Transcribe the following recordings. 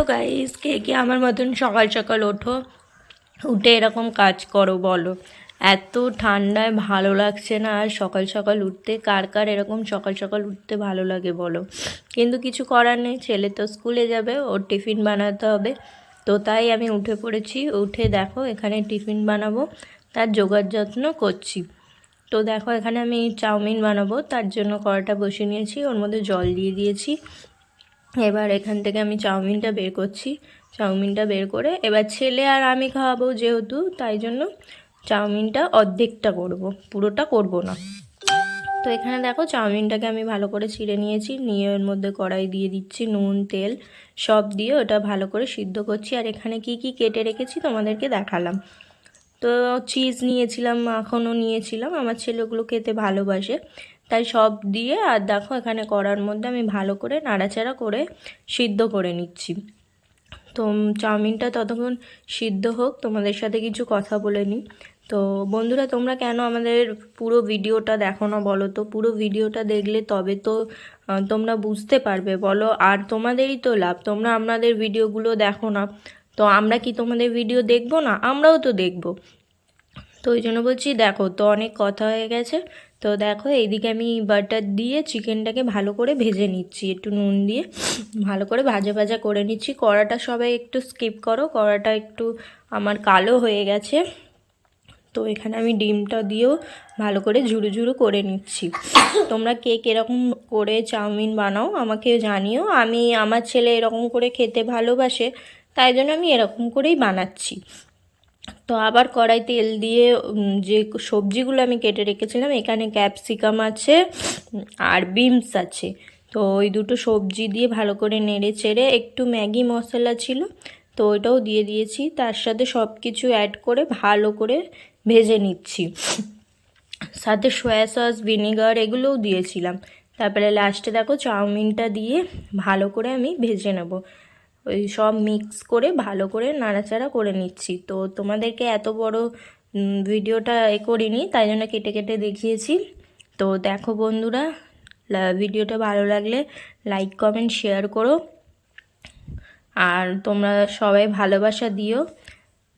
Guys, কে কে আমার মতন সকাল সকাল ওঠো, উঠে এরকম কাজ করো বলো? এত ঠান্ডায় ভালো লাগছে না আর সকাল সকাল উঠতে। কার কার এরকম সকাল সকাল উঠতে ভালো লাগে বলো? কিন্তু কিছু করার নেই, ছেলে তো স্কুলে যাবে, ওর টিফিন বানাতে হবে। তো তাই আমি উঠে পড়েছি। উঠে দেখো এখানে টিফিন বানাবো, তার জোগাড় যত্ন করছি। তো দেখো এখানে আমি চাউমিন বানাবো, তার জন্য কড়াটা বসিয়ে নিয়েছি, ওর মধ্যে জল দিয়ে দিয়েছি। এবার এখান থেকে আমি চাউমিনটা বের করছি। চাউমিনটা বের করে এবার ছেলে আর আমি খাওয়াবো যেহেতু, তাই জন্য চাউমিনটা অর্ধেকটা করব, পুরোটা করব না। তো এখানে দেখো চাউমিনটাকে আমি ভালো করে ছিঁড়ে নিয়েছি, নিয়ে ওর মধ্যে কড়াই দিয়ে দিচ্ছি, নুন তেল সব দিয়ে ওটা ভালো করে সিদ্ধ করছি। আর এখানে কি কি কেটে রেখেছি তোমাদেরকে দেখালাম। তো চিজ নিয়েছিলাম, মাখনও নিয়েছিলাম, আমার ছেলেগুলো খেতে ভালোবাসে, তাই সব দিয়ে। আর দেখো এখানে কড়ার মধ্যে আমি ভালো করে নাড়াচাড়া করে সিদ্ধ করে নিচ্ছি। তো চাউমিনটা ততক্ষণ সিদ্ধ হোক, তোমাদের সাথে কিছু কথা বলে নিই। তো বন্ধুরা, তোমরা কেন আমাদের পুরো ভিডিওটা দেখো না বলো তো? পুরো ভিডিওটা দেখলে তবে তো তোমরা বুঝতে পারবে বলো। আর তোমাদেরই তো লাভ, তোমরা আমাদের ভিডিওগুলো দেখো না, তো আমরা কি তোমাদের ভিডিও দেখবো না? আমরাও তো দেখবো। তো ওই জন্য বলছি দেখো। তো অনেক কথা হয়ে গেছে। তো দেখো এইদিকে আমি বাটার দিয়ে চিকেনটাকে ভালো করে ভেজে নিচ্ছি, একটু নুন দিয়ে ভালো করে ভাজা ভাজা করে নিচ্ছি। কড়াটা সবাই একটু স্কিপ করো, কড়াটা একটু আমার কালো হয়ে গেছে। তো এখানে আমি ডিমটা দিয়েও ভালো করে ঝুরু ঝুরু করে নিচ্ছি। তোমরা কে কীরকম করে চাউমিন বানাও আমাকে জানিও। আমার ছেলে এরকম করে খেতে ভালোবাসে, তাই জন্য আমি এরকম করেই বানাচ্ছি। তো আবার কড়াই তেল দিয়ে যে সবজিগুলো আমি কেটে রেখেছিলাম, এখানে ক্যাপসিকাম আছে আর বিনস আছে, তো ওই দুটো সবজি দিয়ে ভালো করে নেড়ে চেড়ে, একটু ম্যাগি মশলা ছিল তো ওইটাও দিয়ে দিয়েছি, তার সাথে সব কিছু অ্যাড করে ভালো করে ভেজে নিচ্ছি। সাথে সয়া সস ভিনেগার এগুলোও দিয়েছিলাম। তারপরে লাস্টে দেখো চাউমিনটা দিয়ে ভালো করে আমি ভেজে নেব। ওই সব মিক্স করে ভালো করে নাড়াচাড়া করে নিচ্ছি। তো তোমাদেরকে এত বড় ভিডিওটা করিনি, তাই জন্য কেটে কেটে দেখিয়েছি। তো দেখো বন্ধুরা, ভিডিওটা ভালো লাগলে লাইক কমেন্ট শেয়ার করো, আর তোমরা সবাই ভালোবাসা দিও।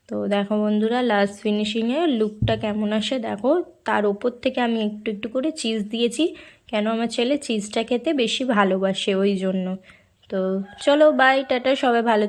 তো দেখো বন্ধুরা, লাস্ট ফিনিশিংয়ে লুকটা কেমন আসে দেখো। তার ওপর থেকে আমি একটু একটু করে চিজ দিয়েছি, কেন আমার ছেলে চিজটা খেতে বেশি ভালোবাসে ওই জন্য। তো চলো বাই, টাটা, সবাই ভালো